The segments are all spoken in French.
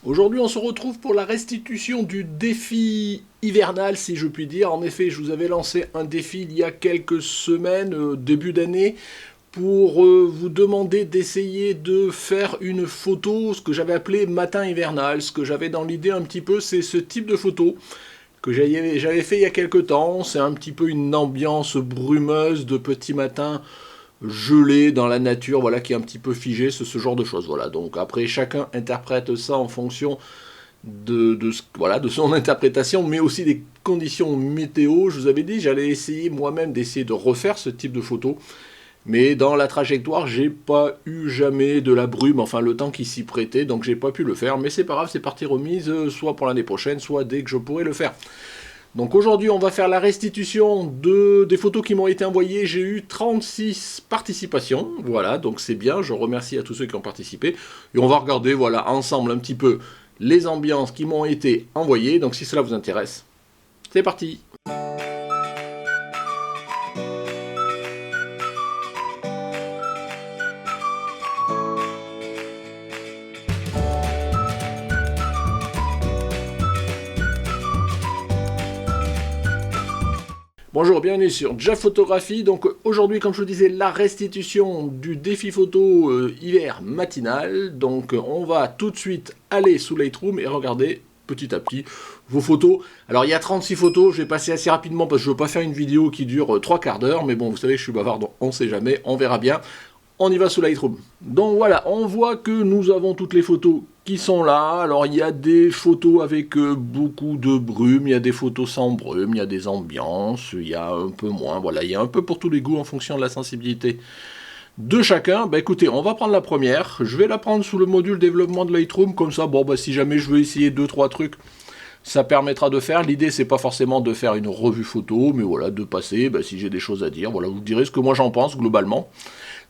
Aujourd'hui, on se retrouve pour la restitution du défi hivernal, si je puis dire. En effet, je vous avais lancé un défi il y a quelques semaines, début d'année, pour vous demander d'essayer de faire une photo, ce que j'avais appelé matin hivernal. Ce que j'avais dans l'idée un petit peu, c'est ce type de photo que j'avais fait il y a quelques temps. C'est un petit peu une ambiance brumeuse de petit matin gelé dans la nature, voilà, qui est un petit peu figé, ce genre de choses. Voilà. Donc après, chacun interprète ça en fonction voilà, de son interprétation, mais aussi des conditions météo. Je vous avais dit, j'allais essayer moi-même d'essayer de refaire ce type de photo. Mais dans la trajectoire, j'ai pas eu jamais de la brume, enfin le temps qui s'y prêtait, donc j'ai pas pu le faire. Mais c'est pas grave, c'est partie remise, soit pour l'année prochaine, soit dès que je pourrai le faire. Donc aujourd'hui, on va faire la restitution des photos qui m'ont été envoyées. J'ai eu 36 participations, voilà, donc c'est bien. Je remercie à tous ceux qui ont participé. Et on va regarder, voilà, ensemble un petit peu les ambiances qui m'ont été envoyées. Donc si cela vous intéresse, c'est parti. Bonjour, bienvenue sur Jeff Photographie. Donc aujourd'hui, comme je vous disais, la restitution du défi photo hiver matinal. Donc on va tout de suite aller sous Lightroom et regarder petit à petit vos photos. Alors il y a 36 photos, je vais passer assez rapidement parce que je ne veux pas faire une vidéo qui dure 3 quarts d'heure. Mais bon, vous savez, je suis bavard, donc on ne sait jamais, on verra bien. On y va sous Lightroom. Donc voilà, on voit que nous avons toutes les photos qui sont là. Alors il y a des photos avec beaucoup de brume, il y a des photos sans brume, il y a des ambiances, il y a un peu moins. Voilà, il y a un peu pour tous les goûts en fonction de la sensibilité de chacun. Bah écoutez, on va prendre la première. Je vais la prendre sous le module développement de Lightroom, comme ça, bon bah si jamais je veux essayer 2-3 trucs, ça permettra de faire. L'idée, c'est pas forcément de faire une revue photo, mais voilà, de passer, bah, si j'ai des choses à dire, voilà, vous direz ce que moi j'en pense globalement.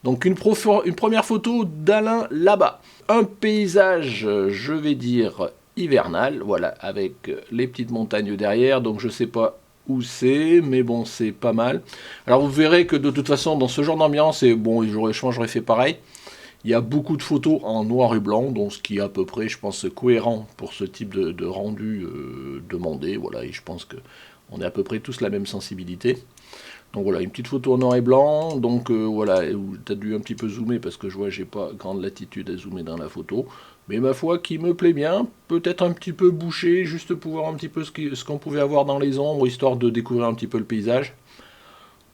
Donc une première photo d'Alain là-bas. Un paysage, je vais dire, hivernal, voilà, avec les petites montagnes derrière, donc je sais pas où c'est, mais bon, c'est pas mal. Alors vous verrez que de toute façon, dans ce genre d'ambiance, et bon, j'aurais fait pareil, il y a beaucoup de photos en noir et blanc, donc ce qui est à peu près, je pense, cohérent pour ce type de rendu demandé, voilà, et je pense que on est à peu près tous la même sensibilité. Donc voilà, une petite photo en noir et blanc, donc voilà, tu as dû un petit peu zoomer parce que je vois j'ai pas grande latitude à zoomer dans la photo, mais ma foi qui me plaît bien, peut-être un petit peu bouché, juste pour voir un petit peu ce qu'on pouvait avoir dans les ombres, histoire de découvrir un petit peu le paysage.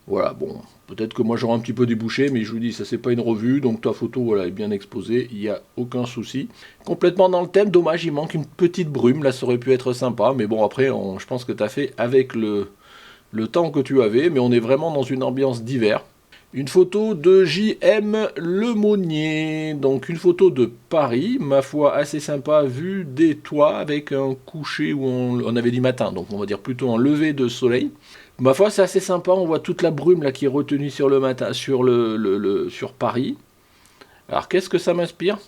Voilà, bon, peut-être que moi j'aurai un petit peu débouché, mais je vous dis, ça c'est pas une revue, donc ta photo voilà, est bien exposée, il n'y a aucun souci. Complètement dans le thème, dommage, il manque une petite brume, là ça aurait pu être sympa, mais bon après, je pense que tu as fait avec le temps que tu avais, mais on est vraiment dans une ambiance d'hiver. Une photo de J.M. Lemonnier, donc une photo de Paris, ma foi assez sympa, vue des toits avec un coucher où on avait dit matin, donc on va dire plutôt un lever de soleil. Ma foi c'est assez sympa, on voit toute la brume là qui est retenue sur le matin, sur Paris. Alors qu'est-ce que ça m'inspire?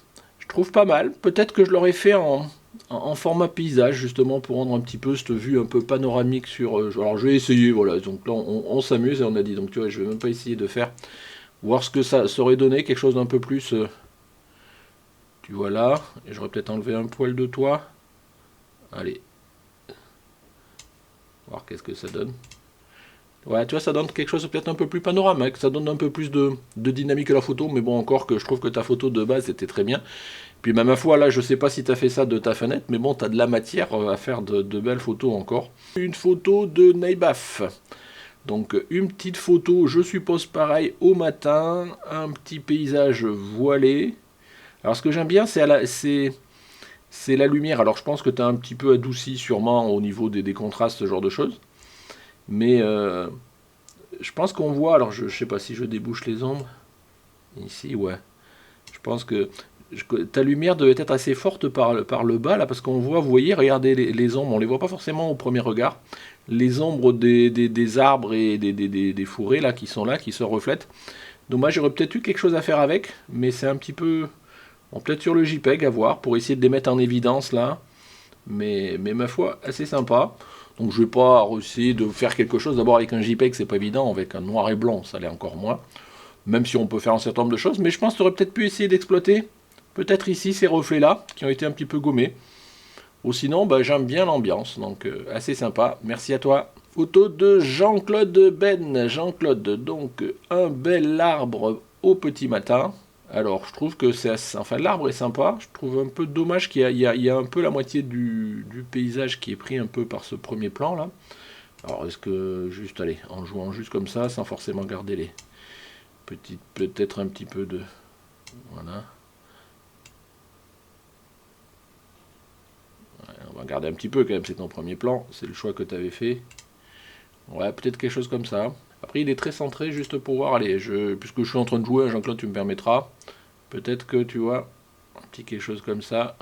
Je trouve pas mal, peut-être que je l'aurais fait en format paysage justement pour rendre un petit peu cette vue un peu panoramique sur. Alors je vais essayer, voilà. Donc là on s'amuse et on a dit donc tu vois je vais même pas essayer de faire voir ce que ça aurait donné quelque chose d'un peu plus. Tu vois là et j'aurais peut-être enlevé un poil de toit. Allez, voir qu'est-ce que ça donne. Ouais, tu vois, ça donne quelque chose de peut-être un peu plus panoramique, ça donne un peu plus de dynamique à la photo, mais bon, encore que je trouve que ta photo de base était très bien. Puis bah, ma foi, là, je sais pas si tu as fait ça de ta fenêtre, mais bon, tu as de la matière à faire de belles photos encore. Une photo de Naibaf. Donc une petite photo, je suppose pareil, au matin, un petit paysage voilé. Alors ce que j'aime bien, c'est la lumière. Alors je pense que tu as un petit peu adouci sûrement au niveau des contrastes, ce genre de choses. Mais je pense qu'on voit, alors je sais pas si je débouche les ombres. Ici, ouais. Je pense que ta lumière devait être assez forte par le bas, là, parce qu'on voit, vous voyez, regardez les ombres, on les voit pas forcément au premier regard. Les ombres des arbres et des fourrés, là, qui sont là, qui se reflètent. Dommage, j'aurais peut-être eu quelque chose à faire avec, mais c'est un petit peu. Bon, peut-être sur le JPEG à voir, pour essayer de les mettre en évidence, là. Mais ma foi, assez sympa. Donc je vais pas essayer de faire quelque chose. D'abord avec un JPEG, c'est pas évident, avec un noir et blanc, ça l'est encore moins. Même si on peut faire un certain nombre de choses, mais je pense que tu aurais peut-être pu essayer d'exploiter Peut-être ici ces reflets-là, qui ont été un petit peu gommés. Ou sinon, bah, j'aime bien l'ambiance, donc assez sympa. Merci à toi. Photo de Jean-Claude Ben. Jean-Claude, donc un bel arbre au petit matin. Alors, je trouve que enfin, l'arbre est sympa. Je trouve un peu dommage qu'il y a un peu la moitié du paysage qui est pris un peu par ce premier plan là. Alors, est-ce que juste, allez, en jouant juste comme ça, sans forcément garder les petites, peut-être un petit peu de, voilà. Ouais, on va garder un petit peu quand même. C'est ton premier plan. C'est le choix que tu avais fait. Ouais, peut-être quelque chose comme ça. Après, il est très centré, juste pour voir. Allez, puisque je suis en train de jouer, Jean-Claude, tu me permettras. Peut-être que tu vois, un petit quelque chose comme ça.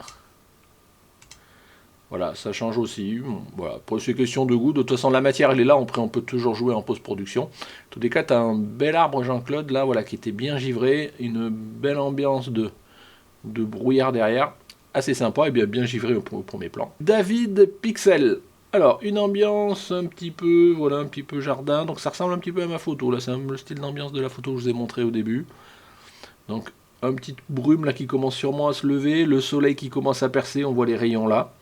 Voilà, ça change aussi. Bon, voilà, pour ces questions de goût, de toute façon, la matière, elle est là. On peut toujours jouer en post-production. En tous les cas, tu as un bel arbre, Jean-Claude, là, voilà, qui était bien givré. Une belle ambiance de brouillard derrière. Assez sympa et bien givré au premier plan. David Pixel. Alors, une ambiance un petit peu, voilà, un petit peu jardin, donc ça ressemble un petit peu à ma photo, là, c'est le style d'ambiance de la photo que je vous ai montré au début. Donc, un petit brume là qui commence sûrement à se lever, le soleil qui commence à percer, on voit les rayons là.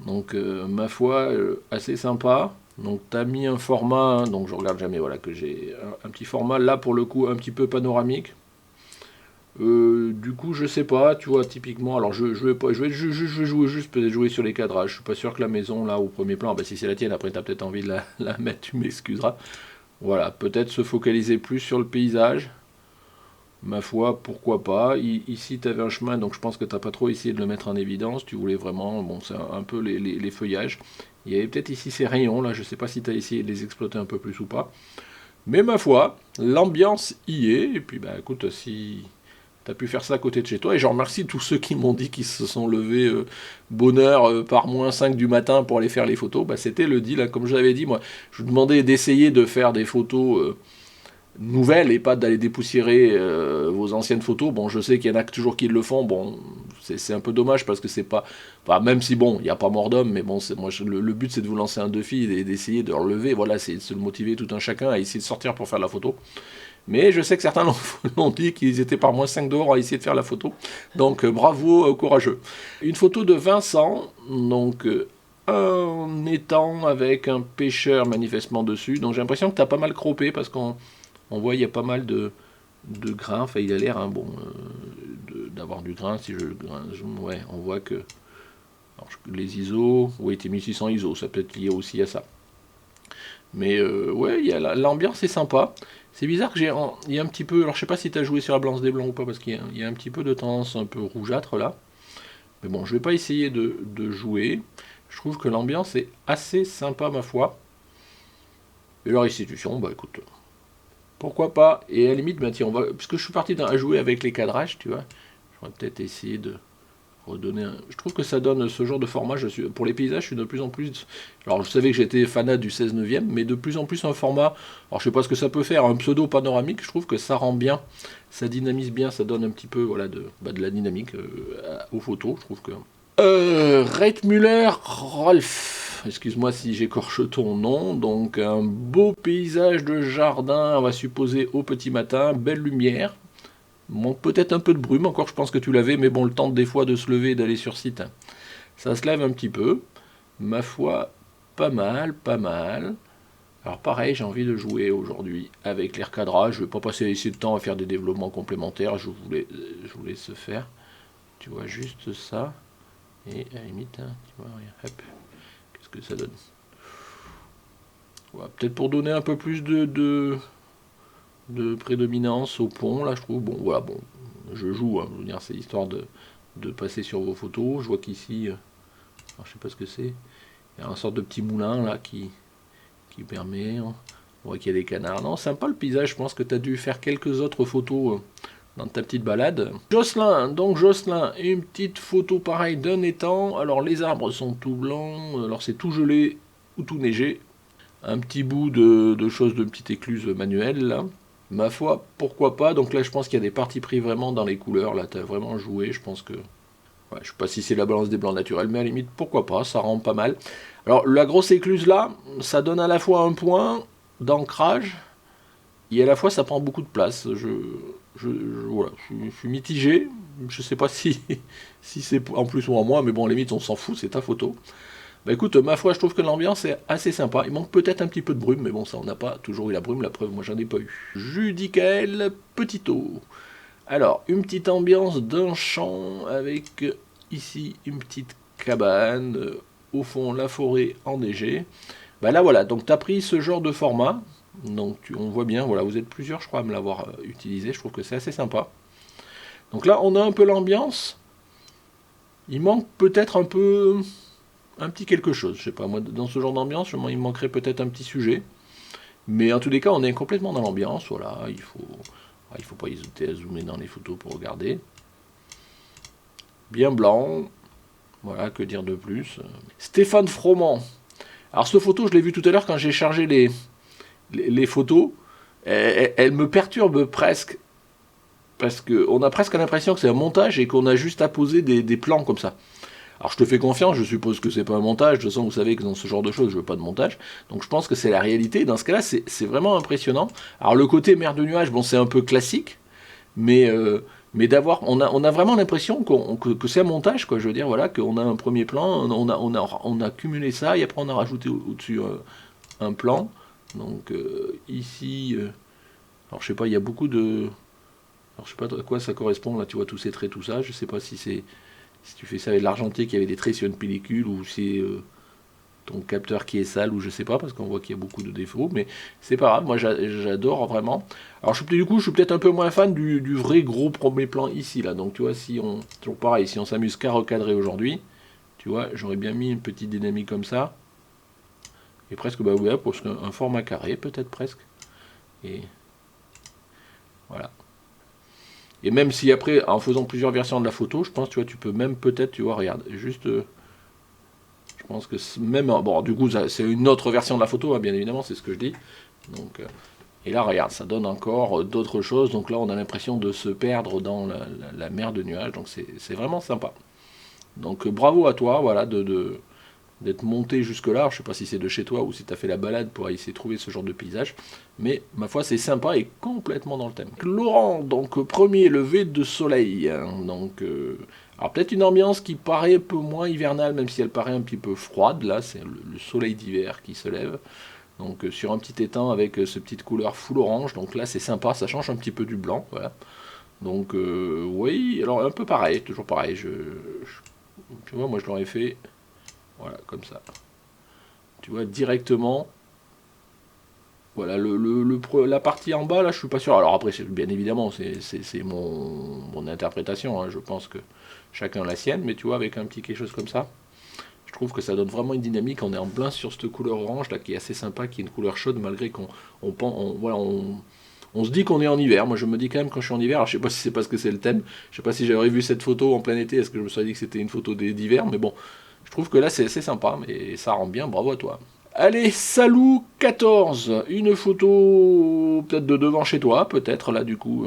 Donc, ma foi, assez sympa. Donc, tu as mis un format, hein, donc je regarde jamais, voilà, que j'ai un petit format, là pour le coup, un petit peu panoramique. Du coup, je sais pas, tu vois, typiquement, alors je vais pas, je vais jouer juste, peut-être jouer sur les cadrages. Je suis pas sûr que la maison, là, au premier plan, bah, si c'est la tienne, après t'as peut-être envie de la mettre, tu m'excuseras. Voilà, peut-être se focaliser plus sur le paysage. Ma foi, pourquoi pas. Ici, tu avais un chemin, donc je pense que t'as pas trop essayé de le mettre en évidence. Tu voulais vraiment, bon, c'est un peu les feuillages. Il y avait peut-être ici ces rayons, là, je sais pas si tu as essayé de les exploiter un peu plus ou pas. Mais ma foi, l'ambiance y est, et puis bah écoute, si t'as pu faire ça à côté de chez toi, et je remercie tous ceux qui m'ont dit qu'ils se sont levés bonheur par -5 du matin pour aller faire les photos, bah c'était le deal, là, comme je l'avais dit, moi, je vous demandais d'essayer de faire des photos nouvelles et pas d'aller dépoussiérer vos anciennes photos. Bon, je sais qu'il y en a toujours qui le font, bon, c'est un peu dommage parce que c'est pas. Enfin, même si bon, il n'y a pas mort d'homme, mais bon, le but c'est de vous lancer un défi et d'essayer de relever, voilà, c'est de se motiver tout un chacun à essayer de sortir pour faire la photo. Mais je sais que certains l'ont dit qu'ils étaient par -5 dehors à essayer de faire la photo. Donc bravo, courageux. Une photo de Vincent, donc un étang avec un pêcheur manifestement dessus. Donc j'ai l'impression que tu as pas mal croppé parce qu'on voit il y a pas mal de grains. Enfin, il a l'air, hein, bon, d'avoir du grain. Si ouais, on voit que alors, les ISO, oui, t'es 1600 ISO, ça peut être lié aussi à ça. Mais ouais, l'ambiance est sympa. C'est bizarre que il y a un petit peu, alors je sais pas si tu as joué sur la Blanche des Blancs ou pas, parce qu'il y a un petit peu de tendance un peu rougeâtre là. Mais bon, je vais pas essayer de jouer. Je trouve que l'ambiance est assez sympa, ma foi. Et la restitution, bah écoute, pourquoi pas. Et à la limite, bah, tiens, puisque je suis parti à jouer avec les cadrages, tu vois, je vais peut-être essayer de redonner je trouve que ça donne ce genre de format. Pour les paysages, je suis de plus en plus. Alors, je savais que j'étais fanat du 16 neuvième, mais de plus en plus un format. Alors, je sais pas ce que ça peut faire, un pseudo panoramique. Je trouve que ça rend bien, ça dynamise bien, ça donne un petit peu, voilà, de la dynamique aux photos. Je trouve que. Reitmüller Rolf, excuse-moi si j'écorche ton nom. Donc, un beau paysage de jardin, on va supposer au petit matin, belle lumière. Bon, peut-être un peu de brume, encore je pense que tu l'avais, mais bon, le temps des fois de se lever et d'aller sur site, hein, ça se lève un petit peu. Ma foi, pas mal, pas mal. Alors pareil, j'ai envie de jouer aujourd'hui avec les recadrages. Je vais pas passer ici de temps à faire des développements complémentaires, je voulais se faire. Tu vois, juste ça. Et à la limite, hein, tu vois, regarde, hop, qu'est-ce que ça donne. Ouais, peut-être pour donner un peu plus de prédominance au pont, là je trouve. Bon, voilà, bon, je joue, hein, je veux dire, c'est histoire de passer sur vos photos. Je vois qu'ici, alors, je sais pas ce que c'est, il y a une sorte de petit moulin là qui permet, hein, on voit qu'il y a des canards. Non, sympa le paysage, je pense que tu as dû faire quelques autres photos dans ta petite balade. Jocelyn, donc Jocelyn, une petite photo pareille d'un étang. Alors les arbres sont tout blancs, alors c'est tout gelé ou tout neigé. Un petit bout de choses de petite écluse manuelle là. Ma foi, pourquoi pas. Donc là, je pense qu'il y a des parties pris vraiment dans les couleurs. Là, tu as vraiment joué. Je pense que. Ouais, je sais pas si c'est la balance des blancs naturels, mais à la limite, pourquoi pas. Ça rend pas mal. Alors, la grosse écluse là, ça donne à la fois un point d'ancrage et à la fois ça prend beaucoup de place. voilà, je suis mitigé. Je sais pas si, si c'est en plus ou en moins, mais bon, à la limite, on s'en fout, c'est ta photo. Bah écoute, ma foi, je trouve que l'ambiance est assez sympa. Il manque peut-être un petit peu de brume, mais bon, ça, on n'a pas toujours eu la brume, la preuve, moi, j'en ai pas eu. Judicaël Petitot. Alors, une petite ambiance d'un champ avec ici une petite cabane, au fond, la forêt enneigée. Bah là, voilà, donc tu as pris ce genre de format. Donc, on voit bien, voilà, vous êtes plusieurs, je crois, à me l'avoir utilisé. Je trouve que c'est assez sympa. Donc là, on a un peu l'ambiance. Il manque peut-être un peu un petit quelque chose. Je sais pas, moi, dans ce genre d'ambiance, il me manquerait peut-être un petit sujet. Mais en tous les cas, on est complètement dans l'ambiance. Voilà, il faut pas hésiter à zoomer dans les photos pour regarder. Bien blanc. Voilà, que dire de plus. Stéphane Froment. Alors, cette photo, je l'ai vue tout à l'heure quand j'ai chargé les photos. Elle me perturbe presque. Parce qu'on a presque l'impression que c'est un montage et qu'on a juste à poser des plans comme ça. Alors je te fais confiance, je suppose que c'est pas un montage, de toute façon vous savez que dans ce genre de choses je veux pas de montage, donc je pense que c'est la réalité, dans ce cas là c'est vraiment impressionnant. Alors le côté mer de nuages, bon c'est un peu classique, mais d'avoir, on a vraiment l'impression que c'est un montage, quoi, je veux dire, voilà, qu'on a un premier plan, on a cumulé ça, et après on a rajouté au-dessus un plan, donc ici, alors je sais pas, il y a beaucoup de... Alors je sais pas à quoi ça correspond, là tu vois tous ces traits, tout ça, je sais pas si c'est... Si tu fais ça avec l'argentique, il y avait des traits sur une pellicule, ou c'est ton capteur qui est sale, ou je sais pas, parce qu'on voit qu'il y a beaucoup de défauts, mais c'est pas grave, moi j'adore vraiment. Alors du coup, je suis peut-être un peu moins fan du vrai gros premier plan ici, là. Donc tu vois, si on, toujours pareil, si on s'amuse qu'à recadrer aujourd'hui, tu vois, j'aurais bien mis une petite dynamique comme ça, et presque, bah ouais, pour un format carré, peut-être presque. Et voilà. Et même si après, en faisant plusieurs versions de la photo, je pense, tu vois, tu peux même peut-être, tu vois, regarde, juste... je pense que même, bon, du coup, c'est une autre version de la photo, hein, bien évidemment, c'est ce que je dis. Donc, et là, regarde, ça donne encore d'autres choses. Donc là, on a l'impression de se perdre dans la mer de nuages. Donc c'est vraiment sympa. Donc bravo à toi, voilà, d'être monté jusque-là. Je sais pas si c'est de chez toi ou si tu as fait la balade pour essayer de trouver ce genre de paysage. Mais ma foi, c'est sympa et complètement dans le thème. Laurent, donc premier lever de soleil. Hein, donc, alors peut-être une ambiance qui paraît un peu moins hivernale, même si elle paraît un petit peu froide. Là, c'est le soleil d'hiver qui se lève. Donc sur un petit étang avec cette petite couleur full orange. Donc là, c'est sympa, ça change un petit peu du blanc. Voilà. Donc oui, alors un peu pareil, toujours pareil. Tu vois, moi je l'aurais fait, voilà, comme ça. Tu vois, directement. Voilà, la partie en bas, là, je suis pas sûr. Alors après, bien évidemment, c'est mon interprétation. Hein. Je pense que chacun la sienne, mais tu vois, avec un petit quelque chose comme ça, je trouve que ça donne vraiment une dynamique. On est en plein sur cette couleur orange, là, qui est assez sympa, qui est une couleur chaude, malgré voilà, on se dit qu'on est en hiver. Moi, je me dis quand même quand je suis en hiver, alors je sais pas si c'est parce que c'est le thème, je sais pas si j'aurais vu cette photo en plein été, est-ce que je me serais dit que c'était une photo d'hiver, mais bon, je trouve que là, c'est sympa, mais ça rend bien, bravo à toi. Allez, Salou 14, une photo peut-être de devant chez toi, peut-être là du coup,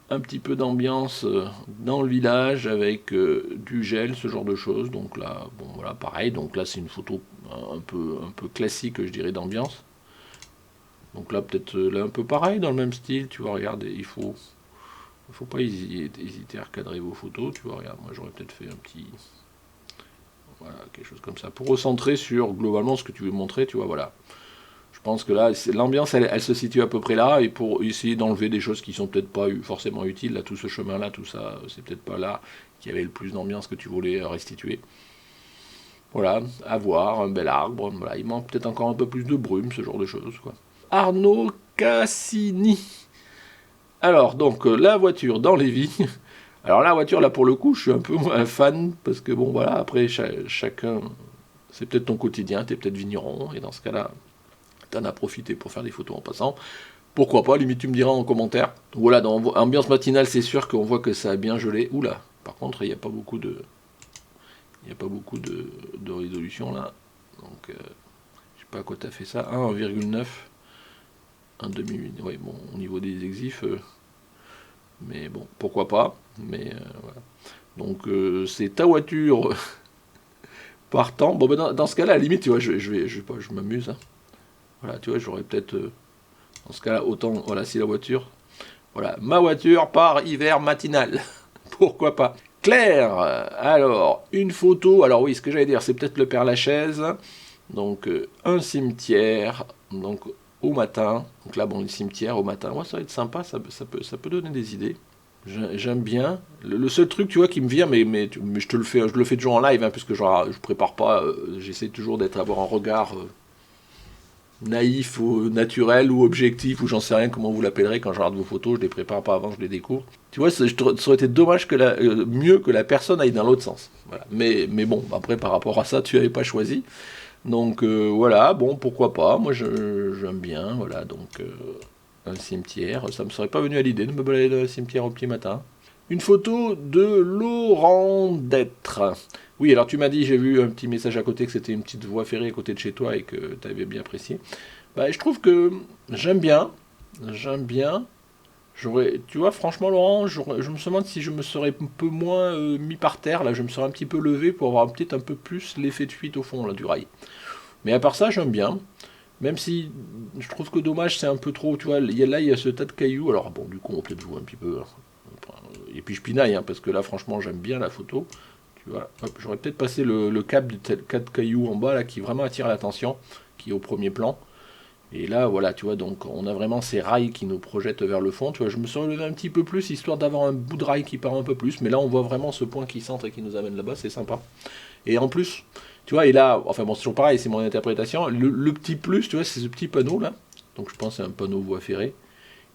un petit peu d'ambiance dans le village avec du gel, ce genre de choses. Donc là, bon voilà, pareil, donc là c'est une photo un peu classique, je dirais, d'ambiance. Donc là peut-être là un peu pareil, dans le même style, tu vois, regarde, faut pas hésiter à recadrer vos photos, tu vois, regarde, moi j'aurais peut-être fait un petit... Voilà, quelque chose comme ça. Pour recentrer sur globalement ce que tu veux montrer, tu vois, voilà. Je pense que là, l'ambiance, elle se situe à peu près là, et pour essayer d'enlever des choses qui sont peut-être pas forcément utiles, là, tout ce chemin-là, tout ça, c'est peut-être pas là qu'il y avait le plus d'ambiance que tu voulais restituer. Voilà, à voir, un bel arbre, voilà, il manque peut-être encore un peu plus de brume, ce genre de choses, quoi. Arnaud Cassini. Alors, donc, la voiture dans les vignes. Alors la voiture, là, pour le coup, je suis un peu moins fan, parce que bon, voilà, après, chacun, c'est peut-être ton quotidien, t'es peut-être vigneron, et dans ce cas-là, t'en as profité pour faire des photos en passant. Pourquoi pas, limite tu me diras en commentaire. Voilà, dans ambiance matinale, c'est sûr qu'on voit que ça a bien gelé. Oula, par contre, il n'y a pas beaucoup de... Il n'y a pas beaucoup de résolution là. Donc, je sais pas à quoi t'as fait ça. 1,9. 1,8. Ouais, bon, au niveau des exifs, mais bon, pourquoi pas. Mais voilà. Donc, c'est ta voiture partant. Bon, ben, dans ce cas-là, à la limite, tu vois, je m'amuse. Hein. Voilà, tu vois, j'aurais peut-être. Dans ce cas-là, autant. Voilà, si la voiture. Voilà, ma voiture par hiver matinal. Pourquoi pas. Claire, alors, une photo, alors oui, ce que j'allais dire, c'est peut-être le Père Lachaise, donc un cimetière, donc au matin, donc là, bon, le cimetière au matin, ouais, ça va être sympa, ça peut donner des idées. J'aime bien. Le seul truc, tu vois, qui me vient, mais je le fais toujours en live, hein, puisque je prépare pas, j'essaie toujours avoir un regard naïf ou naturel ou objectif ou j'en sais rien comment vous l'appellerez quand je regarde vos photos, je les prépare pas avant, je les découvre. Tu vois, ça aurait été dommage mieux que la personne aille dans l'autre sens. Voilà. Mais bon, après par rapport à ça, tu n'avais pas choisi. Donc voilà, bon, pourquoi pas, moi j'aime bien, voilà, donc un cimetière, ça me serait pas venu à l'idée de me balader dans un cimetière au petit matin. Une photo de Laurent d'être. Oui, alors tu m'as dit, j'ai vu un petit message à côté que c'était une petite voie ferrée à côté de chez toi et que tu avais bien apprécié. Bah, je trouve que j'aime bien. Tu vois, franchement, Laurent, je me demande si je me serais un peu moins mis par terre, là, je me serais un petit peu levé pour avoir peut-être un peu plus l'effet de fuite au fond là, du rail. Mais à part ça, j'aime bien. Même si je trouve que dommage, c'est un peu trop, tu vois, il y a ce tas de cailloux. Alors bon, du coup, on va peut-être jouer un petit peu, hein. Et puis je pinaille, hein, parce que là, franchement, j'aime bien la photo. Tu vois, hop, j'aurais peut-être passé le cap de tel cas de cailloux en bas, là, qui vraiment attire l'attention, qui est au premier plan. Et là, voilà, tu vois, donc on a vraiment ces rails qui nous projettent vers le fond. Tu vois, je me suis relevé un petit peu plus, histoire d'avoir un bout de rail qui part un peu plus. Mais là, on voit vraiment ce point qui centre et qui nous amène là-bas, c'est sympa. Et en plus, tu vois, et là, enfin bon, c'est toujours pareil, c'est mon interprétation. Le petit plus, tu vois, c'est ce petit panneau là. Donc je pense que c'est un panneau voie ferrée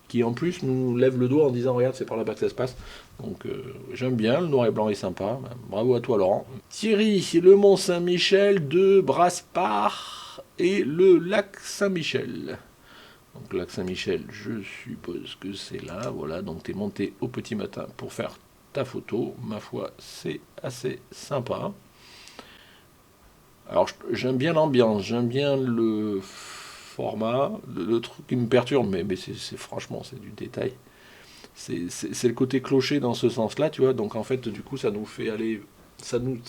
qui en plus nous lève le doigt en disant regarde c'est par là-bas que ça se passe. Donc j'aime bien, le noir et blanc est sympa. Bravo à toi Laurent. Thierry, le Mont Saint-Michel de Brasparts et le lac Saint-Michel. Donc lac Saint-Michel, je suppose que c'est là, voilà, donc tu es monté au petit matin pour faire ta photo. Ma foi, c'est assez sympa. Alors j'aime bien l'ambiance, j'aime bien le format, le truc qui me perturbe, mais franchement c'est du détail. C'est le côté clocher dans ce sens-là, tu vois. Donc en fait, du coup, ça nous fait aller,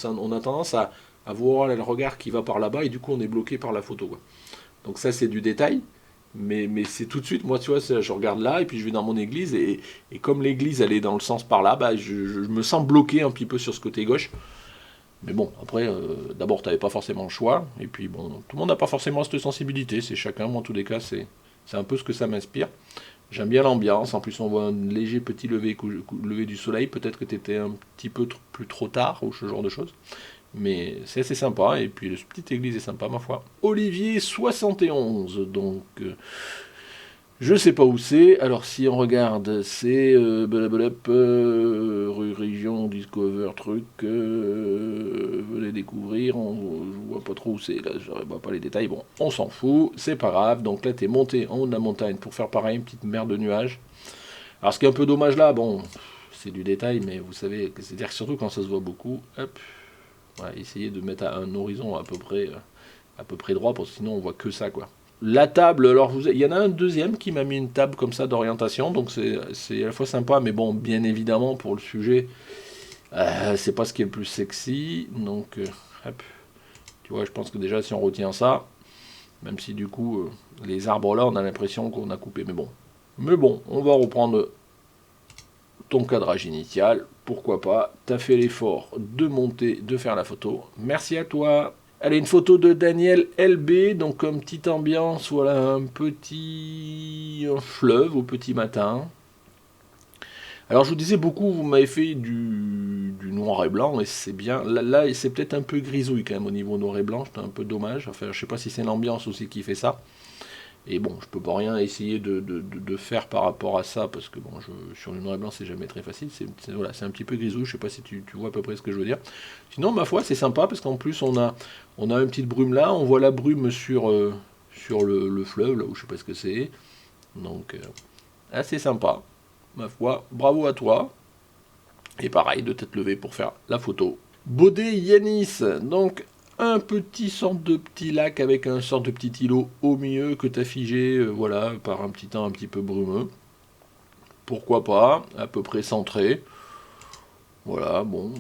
on a tendance à voir le regard qui va par là-bas et du coup, on est bloqué par la photo, quoi. Donc ça, c'est du détail, mais c'est tout de suite, moi, tu vois, je regarde là et puis je vais dans mon église et comme l'église elle est dans le sens par là, bah, je me sens bloqué un petit peu sur ce côté gauche. Mais bon, après, d'abord, tu n'avais pas forcément le choix. Et puis, bon, tout le monde n'a pas forcément cette sensibilité. C'est chacun. Moi, en tous les cas, c'est un peu ce que ça m'inspire. J'aime bien l'ambiance. En plus, on voit un léger petit lever du soleil. Peut-être que tu étais un petit peu plus trop tard ou ce genre de choses. Mais c'est assez sympa. Et puis, cette petite église est sympa, ma foi. Olivier 71. Donc, je sais pas où c'est. Alors si on regarde, c'est rue Région Discover truc. Venez découvrir. Je vois pas trop où c'est. Là, je vois pas les détails. Bon, on s'en fout. C'est pas grave. Donc là, t'es monté en haut de la montagne pour faire pareil, une petite mer de nuages. Alors ce qui est un peu dommage là, bon, c'est du détail, mais vous savez, c'est-à-dire surtout quand ça se voit beaucoup. Hop, voilà, essayez de mettre à un horizon à peu près droit, parce que sinon on voit que ça, quoi. La table, alors il y en a un deuxième qui m'a mis une table comme ça d'orientation, donc c'est à la fois sympa, mais bon, bien évidemment pour le sujet, c'est pas ce qui est le plus sexy, donc hop, tu vois, je pense que déjà si on retient ça, même si du coup les arbres là, on a l'impression qu'on a coupé, mais bon, on va reprendre ton cadrage initial, pourquoi pas, t'as fait l'effort de monter, de faire la photo, merci à toi. Allez, une photo de Daniel LB, donc comme petite ambiance, voilà, un petit fleuve au petit matin. Alors je vous disais beaucoup, vous m'avez fait du noir et blanc, et c'est bien. Là c'est peut-être un peu grisouille quand même au niveau noir et blanc, c'est un peu dommage. Enfin, je sais pas si c'est l'ambiance aussi qui fait ça. Et bon, je peux pas rien essayer de faire par rapport à ça, parce que bon, sur le noir et blanc, c'est jamais très facile. Voilà, c'est un petit peu grisou, je sais pas si tu vois à peu près ce que je veux dire. Sinon, ma foi, c'est sympa, parce qu'en plus, on a une petite brume là, on voit la brume sur le fleuve, là où je sais pas ce que c'est. Donc, assez sympa. Ma foi, bravo à toi. Et pareil, de tête levée pour faire la photo. Baudet Yanis, donc un petit sorte de petit lac avec un sorte de petit îlot au milieu que tu as figé, voilà, par un petit temps un petit peu brumeux. Pourquoi pas, à peu près centré. Voilà, bon,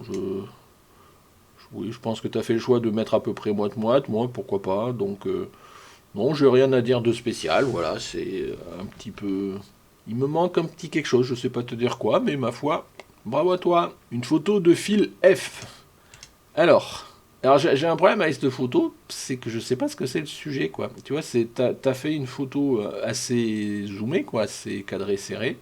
oui, je pense que tu as fait le choix de mettre à peu près moite-moite, moi, pourquoi pas. Donc, non, j'ai rien à dire de spécial, voilà, c'est un petit peu Il me manque un petit quelque chose, je sais pas te dire quoi, mais ma foi, bravo à toi. Une photo de fil F. Alors j'ai un problème avec cette photo, c'est que je sais pas ce que c'est le sujet, quoi. Tu vois, t'as fait une photo assez zoomée, quoi, assez cadré serré.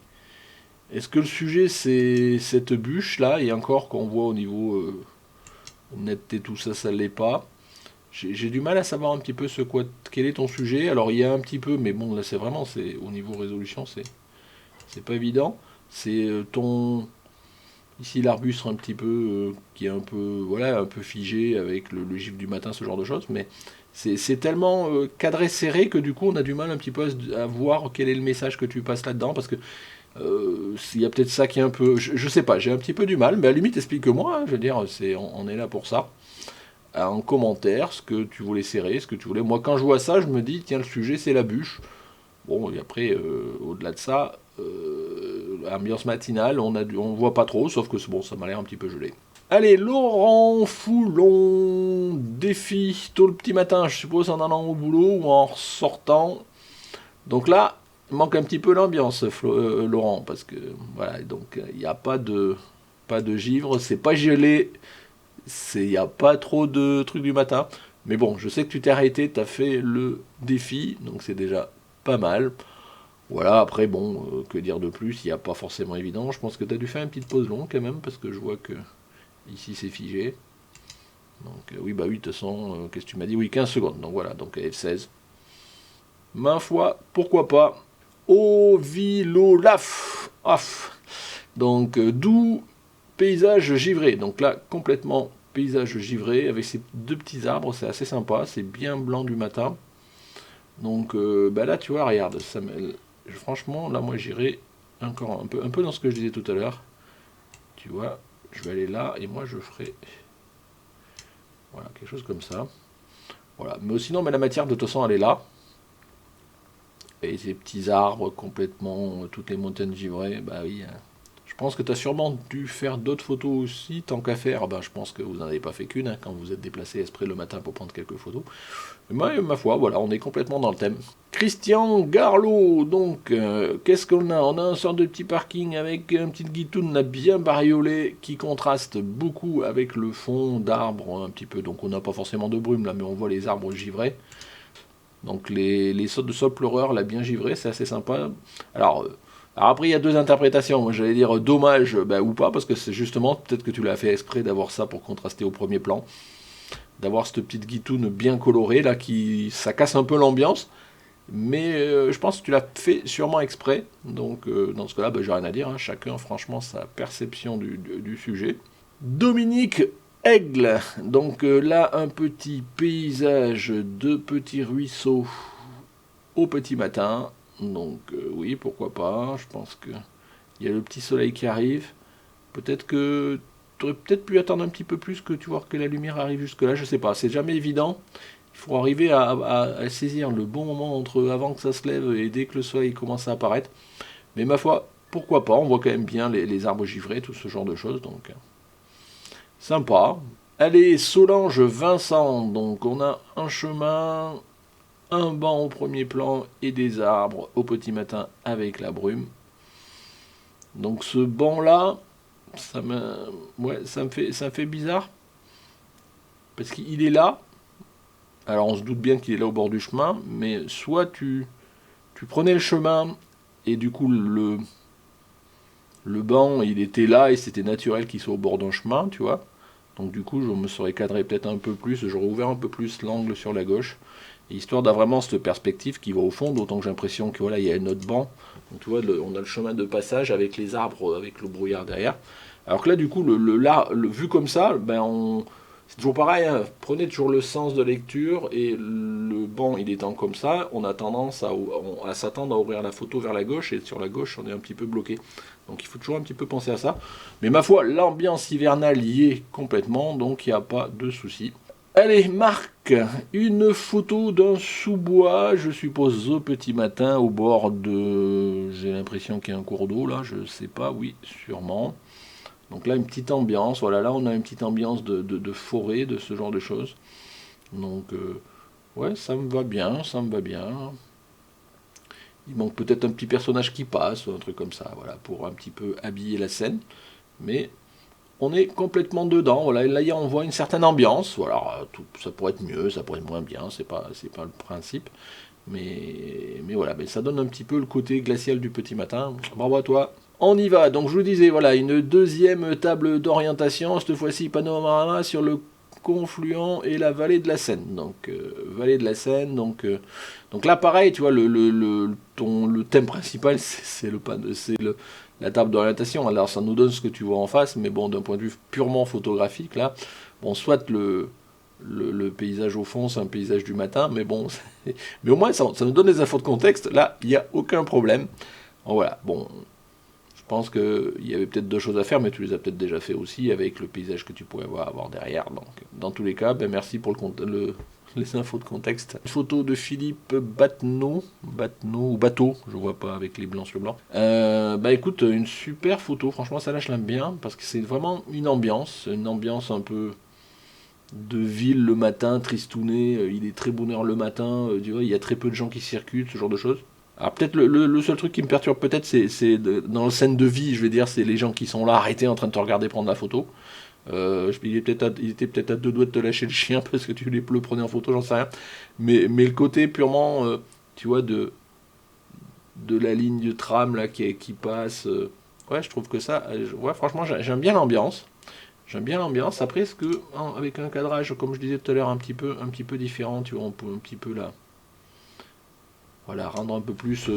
Est-ce que le sujet c'est cette bûche là, et encore qu'on voit au niveau netteté tout ça, ça l'est pas. J'ai du mal à savoir un petit peu quel est ton sujet. Alors il y a un petit peu, mais bon là c'est vraiment, c'est au niveau résolution, c'est pas évident. C'est ton ici l'arbuste un petit peu qui est un peu voilà un peu figé avec le gif du matin, ce genre de choses. Mais c'est tellement cadré serré que du coup on a du mal un petit peu à voir quel est le message que tu passes là-dedans parce que il y a peut-être ça qui est un peu, je sais pas, j'ai un petit peu du mal. Mais à la limite explique-moi. Hein, je veux dire, on est là pour ça. En commentaire ce que tu voulais serrer, ce que tu voulais. Moi, quand je vois ça, je me dis, tiens, le sujet, c'est la bûche. Bon, et après, au-delà de ça, ambiance matinale, on voit pas trop, sauf que bon, ça m'a l'air un petit peu gelé. Allez, Laurent Foulon, défi, tôt le petit matin, je suppose en allant au boulot ou en sortant. Donc là, il manque un petit peu l'ambiance, Laurent, parce que voilà, donc il n'y a pas de givre, c'est pas gelé, il n'y a pas trop de trucs du matin. Mais bon, je sais que tu t'es arrêté, tu as fait le défi, donc c'est déjà pas mal. Voilà, après, bon, que dire de plus, il n'y a pas forcément évident. Je pense que tu as dû faire une petite pause longue quand même, parce que je vois que ici c'est figé. Donc oui, bah oui, de toute façon, qu'est-ce que tu m'as dit? Oui, 15 secondes, donc voilà, donc F16. Ma foi, pourquoi pas. Ovilolaf. Donc, d'où paysage givré. Donc là, complètement paysage givré avec ces deux petits arbres, c'est assez sympa, c'est bien blanc du matin. Donc bah là, tu vois, regarde, franchement, là, moi, j'irai encore un peu dans ce que je disais tout à l'heure. Tu vois, je vais aller là et moi, je ferai voilà quelque chose comme ça. Voilà, mais sinon, mais la matière de toute façon, elle est là. Et ces petits arbres complètement, toutes les montagnes givrées, bah oui, hein. Je pense que tu as sûrement dû faire d'autres photos aussi, tant qu'à faire. Ben, je pense que vous n'en avez pas fait qu'une hein, quand vous êtes déplacé exprès le matin pour prendre quelques photos. Mais ma foi, voilà, on est complètement dans le thème. Christian Garlot, donc, qu'est-ce qu'on a? On a un sort de petit parking avec une petite guitoune là, bien bariolée qui contraste beaucoup avec le fond d'arbres un petit peu. Donc on n'a pas forcément de brume là, mais on voit les arbres givrés. Donc les sautes de sol pleureur, là, bien givré, c'est assez sympa. Alors après, il y a deux interprétations. Moi, j'allais dire dommage bah, ou pas, parce que c'est justement, peut-être que tu l'as fait exprès d'avoir ça pour contraster au premier plan. D'avoir cette petite guitoune bien colorée, là, ça casse un peu l'ambiance. Mais je pense que tu l'as fait sûrement exprès. Donc, dans ce cas-là, bah, j'ai rien à dire. Hein. Chacun, franchement, sa perception du sujet. Dominique Aigle. Donc là, un petit paysage de petits ruisseaux au petit matin. Donc oui, pourquoi pas. Je pense que il y a le petit soleil qui arrive. Peut-être que tu aurais peut-être pu attendre un petit peu plus que tu vois que la lumière arrive jusque là. Je sais pas. C'est jamais évident. Il faut arriver à saisir le bon moment entre avant que ça se lève et dès que le soleil commence à apparaître. Mais ma foi, pourquoi pas. On voit quand même bien les arbres givrés, tout ce genre de choses. Donc sympa. Allez, Solange Vincent. Donc on a un chemin, un banc au premier plan et des arbres au petit matin avec la brume. Donc ce banc-là, ça me fait bizarre. Parce qu'il est là. Alors on se doute bien qu'il est là au bord du chemin. Mais soit tu prenais le chemin et du coup le banc il était là et c'était naturel qu'il soit au bord d'un chemin, tu vois. Donc du coup je me serais cadré peut-être un peu plus, j'aurais ouvert un peu plus l'angle sur la gauche. Histoire d'avoir vraiment cette perspective qui va au fond, d'autant que j'ai l'impression que voilà, il y a un autre banc. Donc tu vois, on a le chemin de passage avec les arbres, avec le brouillard derrière. Alors que là, du coup, vu comme ça, c'est toujours pareil, hein. Prenez toujours le sens de lecture et le banc, il étant comme ça, on a tendance à s'attendre à ouvrir la photo vers la gauche et sur la gauche, on est un petit peu bloqué. Donc il faut toujours un petit peu penser à ça. Mais ma foi, l'ambiance hivernale y est complètement, donc il n'y a pas de souci. Allez, Marc, une photo d'un sous-bois, je suppose au petit matin, au bord de... J'ai l'impression qu'il y a un cours d'eau, là, je sais pas, oui, sûrement. Donc là, une petite ambiance, voilà, là on a une petite ambiance de forêt, de ce genre de choses. Donc, ouais, ça me va bien, ça me va bien. Il manque peut-être un petit personnage qui passe, ou un truc comme ça, voilà, pour un petit peu habiller la scène. Mais on est complètement dedans, voilà, et là on voit une certaine ambiance, voilà, ça pourrait être mieux, ça pourrait être moins bien, c'est pas le principe. Mais voilà, mais ça donne un petit peu le côté glacial du petit matin. Bravo à toi. On y va, donc je vous disais, voilà, une deuxième table d'orientation, cette fois-ci panorama sur le confluent et la vallée de la Seine. Donc, vallée de la Seine, donc là, pareil, tu vois, le thème principal, la table d'orientation. Alors, ça nous donne ce que tu vois en face, mais bon, d'un point de vue purement photographique, là, bon, soit le paysage au fond, c'est un paysage du matin, mais bon, mais au moins, ça nous donne des infos de contexte. Là, il n'y a aucun problème. Voilà, bon, je pense qu'il y avait peut-être deux choses à faire, mais tu les as peut-être déjà fait aussi avec le paysage que tu pourrais avoir derrière. Donc, dans tous les cas, ben merci pour les infos de contexte. Une photo de Philippe Batteneau ou Bateau, je vois pas avec les blancs sur blanc. Bah écoute, une super photo, franchement, ça là je l'aime bien parce que c'est vraiment une ambiance un peu de ville le matin, tristouné. Il est très bonne heure le matin, tu vois, il y a très peu de gens qui circulent, ce genre de choses. Alors peut-être le seul truc qui me perturbe peut-être dans la scène de vie, je vais dire, c'est les gens qui sont là arrêtés en train de te regarder prendre la photo. Il était peut-être à deux doigts de te lâcher le chien parce que tu le prenais en photo, j'en sais rien. Mais le côté purement, tu vois, de la ligne de tram là qui passe, ouais, je trouve que ça, ouais, franchement, j'aime bien l'ambiance. J'aime bien l'ambiance. Après, est-ce que avec un cadrage, comme je disais tout à l'heure, un petit peu différent, tu vois, on peut un petit peu là, voilà, rendre un peu plus,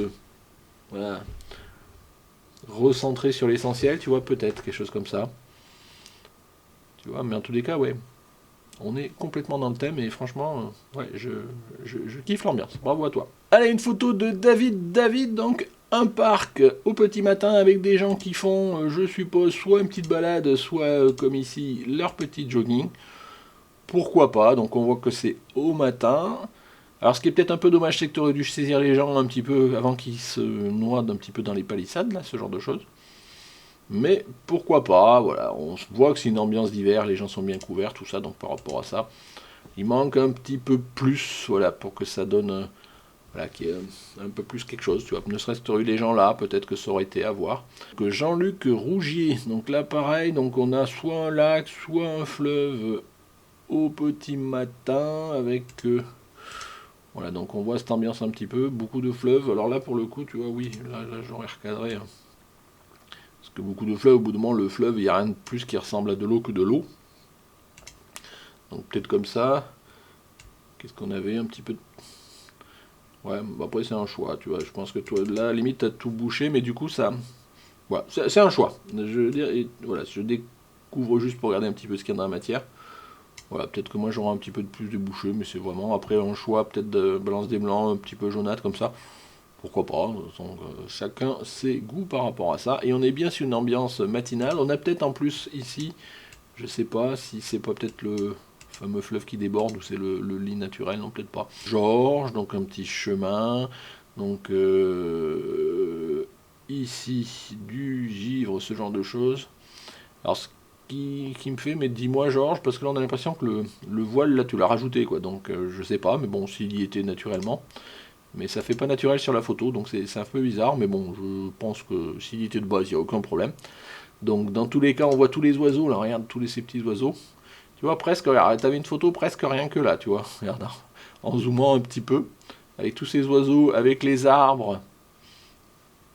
voilà, recentrer sur l'essentiel, tu vois, peut-être quelque chose comme ça. Tu vois, mais en tous les cas, ouais, on est complètement dans le thème et franchement, ouais, je kiffe l'ambiance. Bravo à toi. Allez, une photo de David. David, donc un parc au petit matin avec des gens qui font, je suppose, soit une petite balade, soit comme ici, leur petit jogging. Pourquoi pas? Donc on voit que c'est au matin. Alors ce qui est peut-être un peu dommage, c'est que tu aurais dû saisir les gens un petit peu avant qu'ils se noient un petit peu dans les palissades, là, ce genre de choses. Mais pourquoi pas, voilà, on voit que c'est une ambiance d'hiver, les gens sont bien couverts, tout ça, donc par rapport à ça, il manque un petit peu plus, voilà, pour que ça donne, voilà, qu'il y ait un peu plus quelque chose, tu vois, ne serait-ce que tu aurais eu les gens là, peut-être que ça aurait été à voir. Que Jean-Luc Rougier, donc là pareil, donc on a soit un lac, soit un fleuve au petit matin, avec, voilà, donc on voit cette ambiance un petit peu, beaucoup de fleuves, alors là pour le coup, tu vois, oui, là j'aurais recadré, hein. Parce que beaucoup de fleuves, au bout de moment, le fleuve, il n'y a rien de plus qui ressemble à de l'eau que de l'eau. Donc peut-être comme ça. Qu'est-ce qu'on avait un petit peu de... Ouais, bah après c'est un choix, tu vois. Je pense que toi, là, à la limite, t'as tout bouché, mais du coup, ça... Voilà, c'est un choix. Je veux dire, voilà, je découvre juste pour regarder un petit peu ce qu'il y a dans la matière. Voilà, peut-être que moi j'aurai un petit peu de plus de bouché, mais c'est vraiment après un choix, peut-être de balance des blancs, un petit peu jaunâtre comme ça. Pourquoi pas, donc, chacun ses goûts par rapport à ça. Et on est bien sur une ambiance matinale. On a peut-être en plus ici, je sais pas si c'est pas peut-être le fameux fleuve qui déborde ou c'est le lit naturel, non peut-être pas. Georges, donc un petit chemin. Donc ici du givre, ce genre de choses. Alors ce qui me fait, mais dis-moi Georges, parce que là on a l'impression que le voile là tu l'as rajouté quoi. Donc je sais pas, mais bon s'il y était naturellement. Mais ça fait pas naturel sur la photo, donc c'est un peu bizarre, mais bon, je pense que s'il était de base, il n'y a aucun problème. Donc dans tous les cas, on voit tous les oiseaux, là, regarde tous ces petits oiseaux. Tu vois, presque, regarde, t'avais une photo presque rien que là, tu vois, regarde, en zoomant un petit peu, avec tous ces oiseaux, avec les arbres,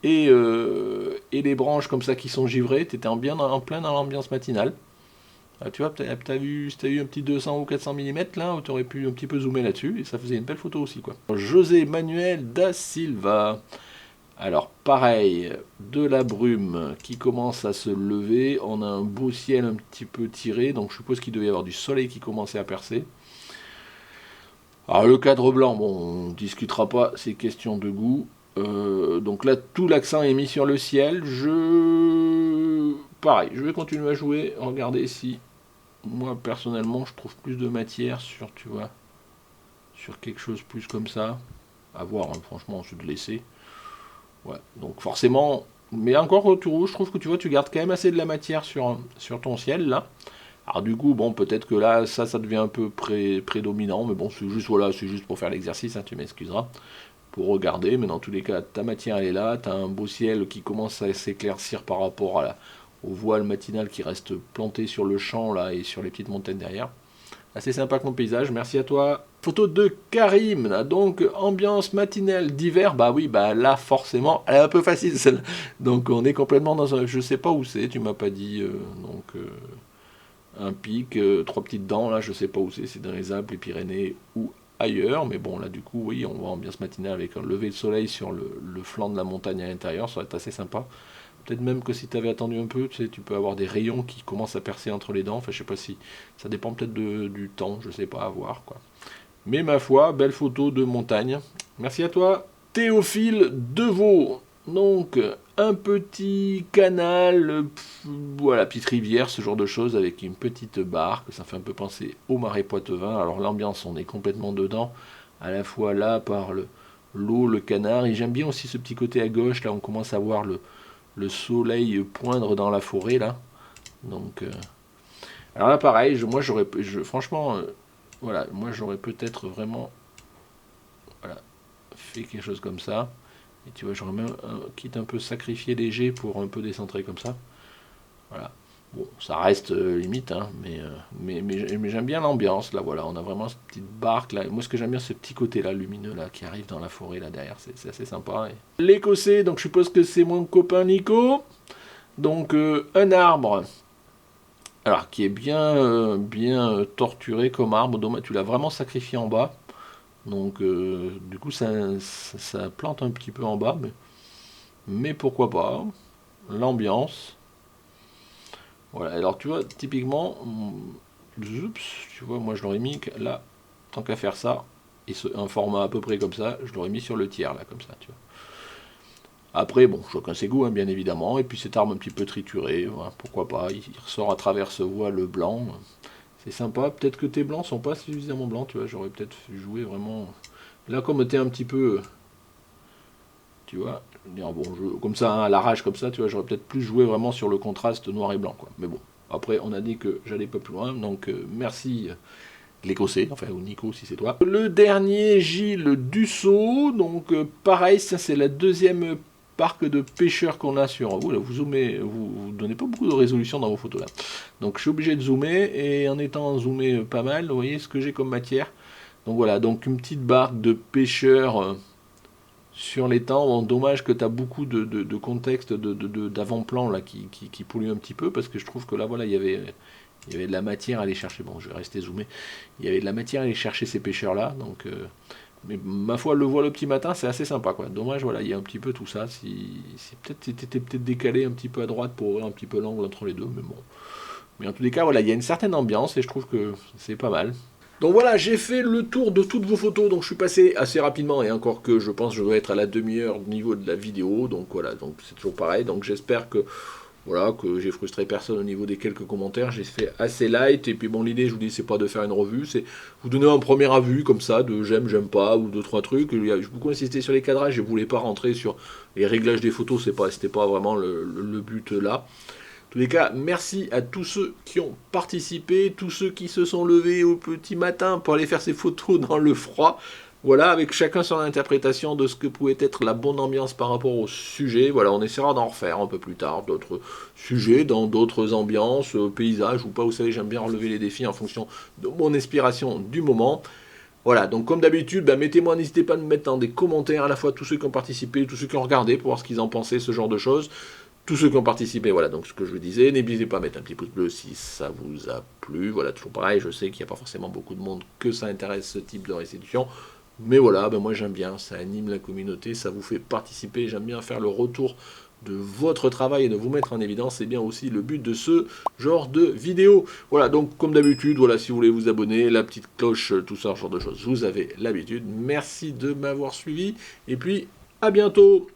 et les branches comme ça qui sont givrées, t'étais en plein dans l'ambiance matinale. Ah, tu vois, t'as vu, si t'as eu un petit 200 ou 400 mm là, tu aurais pu un petit peu zoomer là-dessus, et ça faisait une belle photo aussi, quoi. José Manuel da Silva. Alors, pareil, de la brume qui commence à se lever, on a un beau ciel un petit peu tiré, donc je suppose qu'il devait y avoir du soleil qui commençait à percer. Alors, le cadre blanc, bon, on ne discutera pas, c'est question de goût. Donc là, tout l'accent est mis sur le ciel. Pareil, je vais continuer à jouer, regardez si moi personnellement je trouve plus de matière sur, tu vois, sur quelque chose plus comme ça. À voir, hein, franchement, c'est de laisser. Ouais, donc forcément, mais encore retour, je trouve que tu vois, tu gardes quand même assez de la matière sur ton ciel là. Alors du coup, bon, peut-être que là, ça devient un peu prédominant, mais bon, c'est juste, voilà, c'est juste pour faire l'exercice, hein, tu m'excuseras. pour regarder, mais dans tous les cas, ta matière elle est là, tu as un beau ciel qui commence à s'éclaircir par rapport au voile matinal qui reste planté sur le champ là et sur les petites montagnes derrière. Assez sympa comme paysage, merci à toi. Photo de Karim, là, donc ambiance matinale d'hiver, bah oui, bah là forcément, elle est un peu facile celle-là. Donc on est complètement dans un, je sais pas où c'est, tu m'as pas dit, un pic, trois petites dents, là je sais pas où c'est dans les Alpes, les Pyrénées ou ailleurs, mais bon là du coup oui, on voit ambiance matinale avec un lever de soleil sur le flanc de la montagne à l'intérieur, ça va être assez sympa. Peut-être même que si tu avais attendu un peu, tu sais, tu peux avoir des rayons qui commencent à percer entre les dents. Enfin, je sais pas si. Ça dépend peut-être du temps, je sais pas, à voir, quoi. Mais ma foi, belle photo de montagne. Merci à toi. Théophile Deveau. Donc, un petit canal, voilà, petite rivière, ce genre de choses, avec une petite barque. Ça fait un peu penser au marais Poitevin. Alors, l'ambiance, on est complètement dedans. À la fois là, par l'eau, le canard. Et j'aime bien aussi ce petit côté à gauche. Là, on commence à voir le soleil poindre dans la forêt là. Donc, alors là pareil, moi j'aurais, franchement, voilà, moi j'aurais peut-être vraiment, voilà, fait quelque chose comme ça. Et tu vois, j'aurais même, quitte un peu sacrifié léger pour un peu décentrer comme ça. Voilà. Bon, ça reste limite, hein, mais j'aime bien l'ambiance. Là, voilà, on a vraiment cette petite barque là. Moi, ce que j'aime bien, c'est ce petit côté là lumineux là qui arrive dans la forêt là derrière. C'est assez sympa. Et l'Écossais, donc je suppose que c'est mon copain Nico. Donc un arbre, alors qui est bien torturé comme arbre, dommage, tu l'as vraiment sacrifié en bas. Donc du coup ça plante un petit peu en bas, mais pourquoi pas. L'ambiance. Voilà, alors tu vois, typiquement, tu vois, moi je l'aurais mis là, tant qu'à faire ça, et un format à peu près comme ça, je l'aurais mis sur le tiers là, comme ça, tu vois. Après, bon, chacun ses goûts, hein, bien évidemment. Et puis cette arme un petit peu triturée, voilà, pourquoi pas. Il ressort à travers ce voile blanc. C'est sympa. Peut-être que tes blancs sont pas suffisamment blancs, tu vois. J'aurais peut-être joué vraiment. Là, comme t'es un petit peu. Tu vois, bon, comme ça, hein, à l'arrache, comme ça, tu vois, j'aurais peut-être plus joué vraiment sur le contraste noir et blanc, quoi. Mais bon, après, on a dit que j'allais pas plus loin. Donc, merci. L'Écossais, enfin, ou Nico si c'est toi. Le dernier, Gilles Dussault, donc pareil, ça c'est la deuxième parc de pêcheurs qu'on a sur... vous zoomez, vous donnez pas beaucoup de résolution dans vos photos là. Donc je suis obligé de zoomer, et en étant zoomé pas mal, vous voyez ce que j'ai comme matière. Donc voilà, donc une petite barque de pêcheurs sur l'étang. Bon, dommage que tu as beaucoup de contexte d'avant-plan là qui pollue un petit peu, parce que je trouve que là, voilà, il y avait de la matière à aller chercher. Bon, je vais rester zoomé. Il y avait de la matière à aller chercher ces pêcheurs-là. Donc, mais ma foi, le voile au petit matin, c'est assez sympa, quoi. Dommage, voilà, il y a un petit peu tout ça. Si peut-être t'étais peut-être décalé un petit peu à droite pour ouvrir un petit peu l'angle entre les deux, mais bon. Mais en tous les cas, voilà, il y a une certaine ambiance et je trouve que c'est pas mal. Donc voilà, j'ai fait le tour de toutes vos photos, donc je suis passé assez rapidement, et encore que je pense que je dois être à la demi-heure au niveau de la vidéo, donc voilà, donc c'est toujours pareil, donc j'espère que voilà, que j'ai frustré personne au niveau des quelques commentaires, j'ai fait assez light, et puis bon, l'idée, je vous dis, c'est pas de faire une revue, c'est vous donner un premier avis, comme ça, de j'aime, j'aime pas, ou deux, trois trucs. J'ai beaucoup insisté sur les cadrages, je voulais pas rentrer sur les réglages des photos, c'était pas vraiment le but là. En tous les cas, merci à tous ceux qui ont participé, tous ceux qui se sont levés au petit matin pour aller faire ces photos dans le froid. Voilà, avec chacun son interprétation de ce que pouvait être la bonne ambiance par rapport au sujet. Voilà, on essaiera d'en refaire un peu plus tard, d'autres sujets, dans d'autres ambiances, paysages ou pas. Vous savez, j'aime bien relever les défis en fonction de mon inspiration du moment. Voilà, donc comme d'habitude, mettez-moi, n'hésitez pas à me mettre dans des commentaires à la fois tous ceux qui ont participé, tous ceux qui ont regardé pour voir ce qu'ils en pensaient, ce genre de choses. Tous ceux qui ont participé, voilà, donc ce que je vous disais, n'hésitez pas à mettre un petit pouce bleu si ça vous a plu. Voilà, toujours pareil, je sais qu'il n'y a pas forcément beaucoup de monde que ça intéresse ce type de restitution. Mais voilà, moi j'aime bien, ça anime la communauté, ça vous fait participer, j'aime bien faire le retour de votre travail et de vous mettre en évidence, c'est bien aussi le but de ce genre de vidéo. Voilà, donc comme d'habitude, voilà, si vous voulez vous abonner, la petite cloche, tout ça, ce genre de choses, vous avez l'habitude. Merci de m'avoir suivi, et puis à bientôt.